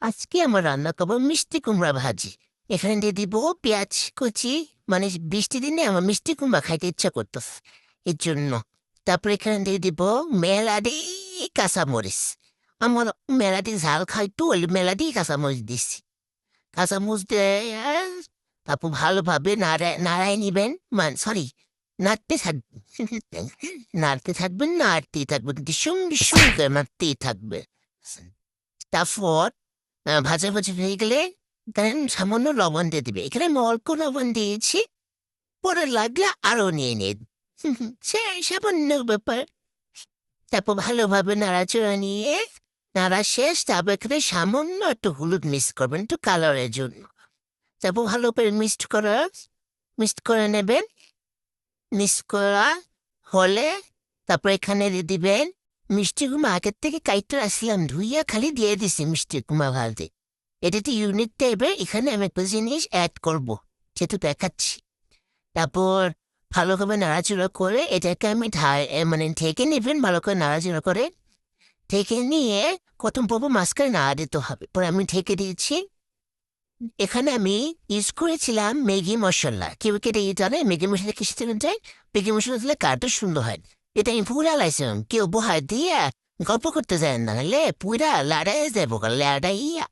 আজকে আমার রান্না করবো মিষ্টি কুমড়া ভাজি। এখানে দিয়ে দিব পেঁয়াজ কুচি। মানে বৃষ্টি দিনে আমার মিষ্টি কুমড়া খাইতে ইচ্ছা করতেছে, এর জন্য। তারপরে এখানে দিয়ে দিব মেলাডি কাঁচামরিচ। আমার মেলাডি ঝাল খাইতো, ওই মেলাডি কাঁচামরিচ দিচ্ছি। কাঁচামরিচ দিয়ে তারপর ভালোভাবে নাড়ায় নিবেন, সরি, নাড়তে থাকবেন। নাড়তেই থাকবেন, ডিসুম ডিসুম করে নাড়তেই থাকবে। তারপর ভাজাভাজি হয়ে গেলে দেন সামান্য লবণ দিয়ে দিবে। এখানে আমি অল্প লবণ দিয়েছি, পরে লাগলে আরো নিয়ে নিন। সে সামান্য ব্যাপার। তারপর ভালোভাবে নাড়াচড়া নিয়ে নাড়া শেষ। তারপর এখানে সামান্য একটু হলুদ মিক্স করবেন, একটু কালারের জন্য। তারপর ভালো করে মিক্সড করে নেবেন। মিক্স করা হলে তারপর এখানে দিয়ে দিবেন মিষ্টি কুমড়া। আগের থেকে কাইটটা আসলাম, ধুইয়া খালি দিয়ে দিছি মিষ্টি কুমড়া ভাজতে। এটা একটু ইউনিক টাইপের। এখানে আমি একটা জিনিস অ্যাড করবো, যেহেতু দেখাচ্ছি। তারপর ভালো করে নাড়াচড়া করে এটাকে আমি মানে ঢেকে নেবেন। ভালো করে নাড়াচড়া করে ঢেকে নিয়ে প্রথম মাঝখানে নাড়া দিতে হবে। পরে আমি ঢেকে দিয়েছি। এখানে আমি ইউজ করেছিলাম ম্যাগি মশলা। কেউ কেটে জানে ম্যাগি মশলা কিসে দিলে যায়? ম্যাগি মশলা দিলে কারটা সুন্দর হয়। এটা আমি পুরা লাইছিলাম, কেউ বহায় দিয়ে গল্প করতে যায় না, নাহলে পুরা লাড়াই যাবো লাড়াইয়া।